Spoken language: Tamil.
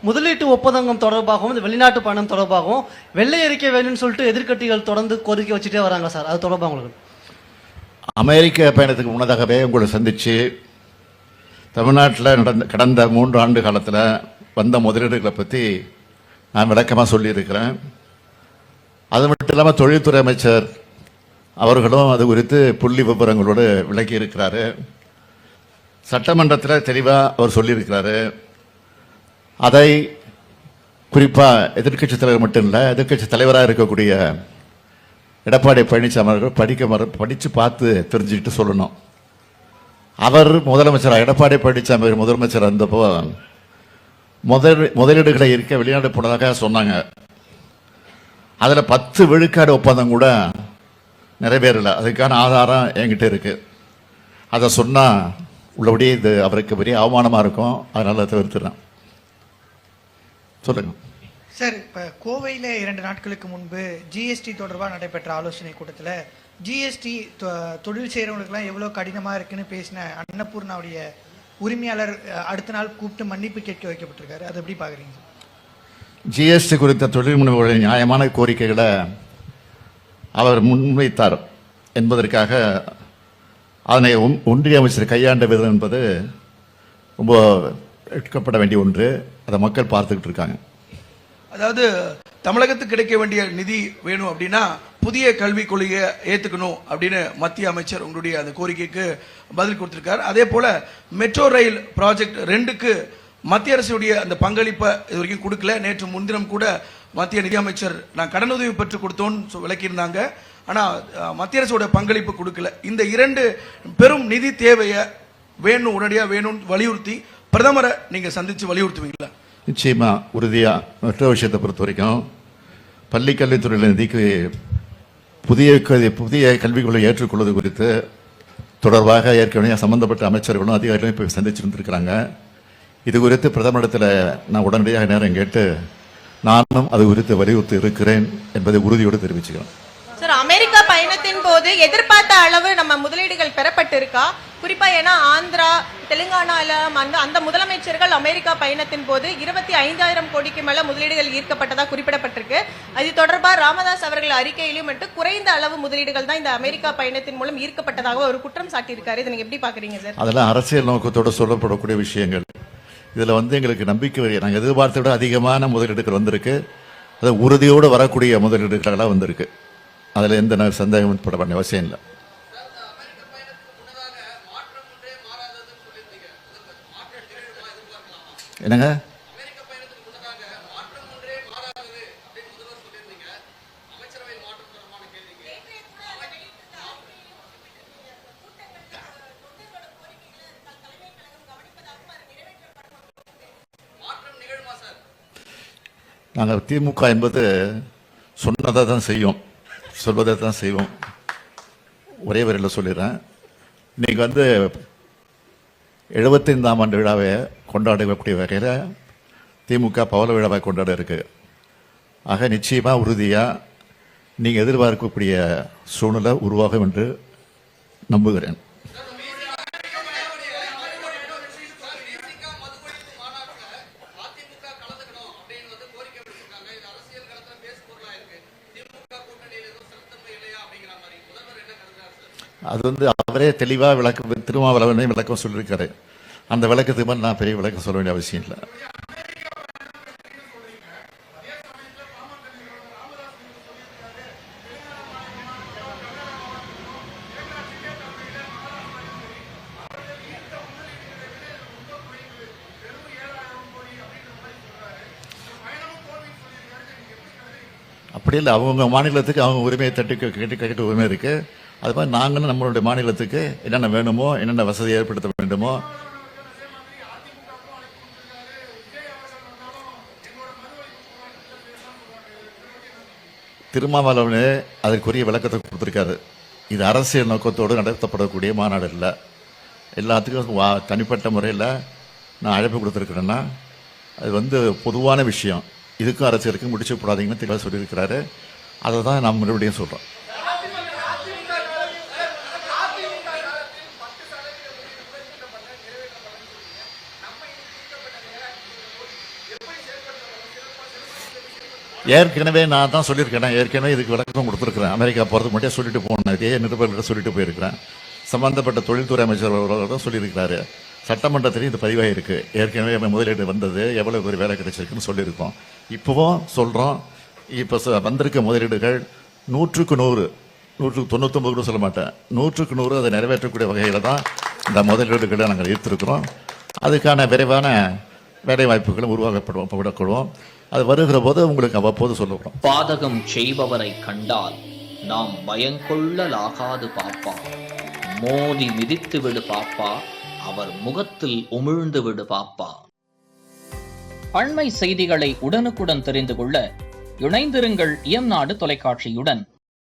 முதலீட்டு ஒப்பந்தம் தொடர்பாகவும் இந்த வெளிநாட்டு பயணம் தொடர்பாகவும் வெள்ளை அறிக்கை வேணும்னு சொல்லிட்டு எதிர்க்கட்சிகள் தொடர்ந்து கோரிக்கை வச்சுட்டே வராங்க சார். அது தொடர்பாக உங்களுக்கு அமெரிக்க பயணத்துக்கு முன்னதாகவே உங்களை சந்தித்து தமிழ்நாட்டில் கடந்த 3 ஆண்டு காலத்தில் வந்த முதலீடுகளை பற்றி நான் விளக்கமாக சொல்லியிருக்கிறேன். அது மட்டும் இல்லாமல் தொழில்துறை அமைச்சர் அவர்களும் அது குறித்து புள்ளி விவரங்களோடு விளக்கி இருக்கிறாரு. சட்டமன்றத்தில் தெளிவாக அவர் சொல்லியிருக்கிறாரு. அதை குறிப்பாக எதிர்க்கட்சி தலைவர் மட்டும் இல்லை, எதிர்க்கட்சி தலைவராக இருக்கக்கூடிய எடப்பாடி பழனிசாமி அவர்கள் படித்து பார்த்து தெரிஞ்சுக்கிட்டு சொல்லணும். அவர் முதலமைச்சர் எடப்பாடி பழனிசாமி முதலமைச்சர் இருந்தப்போ முதலீடுகளை இருக்க வெளிநாடு போனதாக சொன்னாங்க. அதில் 10 விழுக்காடு ஒப்பந்தம் கூட நிறைவேறலை. அதுக்கான ஆதாரம் என்கிட்ட இருக்கு. அதை சொன்னால் உள்ளபடியே இது அவருக்கு பெரிய அவமானமாக இருக்கும். அதனால தவிர்த்துறேன். சொல்லுங்க சார். இப்போ கோவையில் 2 நாட்களுக்கு முன்பு ஜிஎஸ்டி தொடர்பாக நடைபெற்ற ஆலோசனை கூட்டத்தில் ஜிஎஸ்டி தொழில் செய்கிறவங்களுக்குலாம் எவ்வளோ கடினமாக இருக்குன்னு பேசின அன்னபூர்ணாவுடைய உரிமையாளர் அடுத்த நாள் கூப்பிட்டு மன்னிப்பு கேட்க வைக்கப்பட்டிருக்காரு. அது எப்படி பார்க்குறீங்க? ஜிஎஸ்டி குறித்த தொழில் முனைவோருடைய நியாயமான கோரிக்கைகளை அவர் முன்வைத்தார் என்பதற்காக அதனை ஒன்றிய அமைச்சர் கையாண்ட விதம் என்பது ரொம்ப எடுக்கப்பட வேண்டிய ஒன்று. அதை மக்கள் பார்த்துக்கிட்டு இருக்காங்க. அதாவது தமிழகத்துக்கு கிடைக்க வேண்டிய நிதி வேணும் அப்படின்னா புதிய கல்விக் கொள்கையை ஏற்றுக்கணும் அப்படின்னு மத்திய அமைச்சர் உங்களுடைய அந்த கோரிக்கைக்கு பதில் கொடுத்திருக்கார். அதே போல மெட்ரோ ரயில் ப்ராஜெக்ட் 2க்கு மத்திய அரசுடைய அந்த பங்களிப்பை இது வரைக்கும் கொடுக்கல. நேற்று முன்தினம் கூட மத்திய நிதியமைச்சர் நான் கடனுதவி பெற்று கொடுத்தோன்னு விளக்கியிருந்தாங்க. ஆனால் மத்திய அரசோட பங்களிப்பு கொடுக்கல. இந்த 2 பெரும் நிதி தேவையை வேணும், உடனடியாக வேணும்னு வலியுறுத்தி பிரதமரை நீங்கள் சந்தித்து வலியுறுத்துவீங்களா? நிச்சயமா, உறுதியாக. மற்ற விஷயத்தை பொறுத்த வரைக்கும் பள்ளி கல்வித்துறையில் நிதிக்கு புதிய கல்விக் கொள்கை ஏற்றுக்கொள்வது குறித்து தொடர்பாக ஏற்கனவே சம்பந்தப்பட்ட அமைச்சர்களும் அதிகாரிகளும் இப்போ சந்திச்சிருந்திருக்கிறாங்க. இது குறித்து பிரதமரிடத்தில் நான் உடனடியாக நேரம் கேட்டு நானும் அது குறித்து வலியுறுத்தி இருக்கிறேன் என்பதை உறுதியோடு தெரிவிச்சுக்கிறேன். சார், அமெரிக்கா பயணத்தின் போது எதிர்பார்த்த அளவு நம்ம முதலீடுகள் பெறப்பட்டிருக்கா? குறிப்பா ஏன்னா ஆந்திரா, தெலுங்கானால அந்த முதலமைச்சர்கள் அமெரிக்கா பயணத்தின் போது 25,000 கோடிக்கு மேல முதலீடுகள் ஈர்க்கப்பட்டதா குறிப்பிடப்பட்டிருக்கு. அது தொடர்பாக ராமதாஸ் அவர்கள் அறிக்கையிலும் மட்டும் குறைந்த அளவு முதலீடுகள் தான் இந்த அமெரிக்கா பயணத்தின் மூலம் ஈர்க்கப்பட்டதாக ஒரு குற்றம் சாட்டியிருக்காரு. இதை நீங்க எப்படி பாக்குறீங்க சார்? அதெல்லாம் அரசியல் நோக்கத்தோடு சொல்லப்படக்கூடிய விஷயங்கள். இதுல எங்களுக்கு நம்பிக்கை நாங்கள் எதிர்பார்த்த விட அதிகமான முதலீடுகள் வந்திருக்கு. அது உறுதியோடு வரக்கூடிய முதலீடுகளெல்லாம் வந்திருக்கு. அதில் எந்த சந்தேகம் பட வேண்டிய அவசியம் இல்லை. என்னங்க? நாங்கள் திமுக என்பது சொன்னதை தான் செய்யும், சொல்வதை தான் செய்வோம். ஒரே வரையில் சொல்லிடுறேன். இன்னைக்கு 75ஆம் ஆண்டு விழாவை கொண்டாடக்கூடிய வகையில் திமுக பவள விழாவை கொண்டாட இருக்கு. ஆக நிச்சயமாக உறுதியாக நீங்கள் எதிர்பார்க்கக்கூடிய சூழ்நிலை உருவாகும் என்று நம்புகிறேன். அது அவரே தெளிவாக திருமாவளவனே விளக்கம் சொல்லியிருக்காரு. அந்த விளக்கத்துக்கு மேலே நான் பெரிய விளக்கம் சொல்ல வேண்டிய அவசியம் இல்லை. அப்படி இல்லை. அவங்க மாநிலத்துக்கு அவங்க உரிமையை கேட்டு உரிமை இருக்கு. அது மாதிரி நாங்களும் நம்மளுடைய மாநிலத்துக்கு என்னென்ன வேணுமோ, என்னென்ன வசதி ஏற்படுத்த வேண்டுமோ. திருமாவளவனே அதற்குரிய விளக்கத்தை கொடுத்துருக்காரு. இது அரசியல் நோக்கத்தோடு நடத்தப்படக்கூடிய மாநாடு இல்லை. எல்லாத்துக்கும் தனிப்பட்ட முறையில் நான் அழைப்பு கொடுத்துருக்கிறேன்னா அது பொதுவான விஷயம். இதுக்கும் அரசியலுக்கும் முடிச்சு போடாதீங்கன்னு தெளிவாக சொல்லியிருக்கிறாரு. அதை தான் நான் மறுபடியும் சொல்கிறோம். ஏற்கனவே நான் தான் சொல்லியிருக்கேன், ஏற்கனவே இதுக்கு விளக்கம் கொடுத்துருக்கிறேன். அமெரிக்கா போகிறதுக்கு முன்னாடியே சொல்லிட்டு போனேன், நிறைய நிருபர்கிட்ட சொல்லிட்டு போயிருக்கிறேன். சம்பந்தப்பட்ட தொழில்துறை அமைச்சர் அவர்களும் சொல்லியிருக்கிறாரு. சட்டமன்றத்திலையும் இது பதிவாயிருக்கு. ஏற்கனவே முதலீடு வந்தது, எவ்வளவு ஒரு வேலை கிடைச்சிருக்குன்னு சொல்லியிருக்கோம். இப்போவும் சொல்கிறோம், இப்போ வந்திருக்க முதலீடுகள் 100க்கு 100, 199 கூட சொல்ல மாட்டேன், 100க்கு 100 அதை நிறைவேற்றக்கூடிய வகையில் தான் இந்த முதலீடுகளை நாங்கள் ஈர்த்திருக்கிறோம். அதுக்கான விரைவான வேலை வாய்ப்புகளும் உருவாக்கப்படும். அது வருகிற போது உங்களுக்கு அவ்வப்போது சொல்லுவோம். பாதகம் செய்பவரை கண்டால் நாம் பயங்கொள்ளலாகாது பாப்பா, மோதி மிதித்து விடு பாப்பா, அவர் முகத்தில் உமிழ்ந்து விடு பாப்பா. அண்மை செய்திகளை உடனுக்குடன் தெரிந்து கொள்ள இணைந்திருங்கள் இயம்நாடு தொலைக்காட்சியுடன்.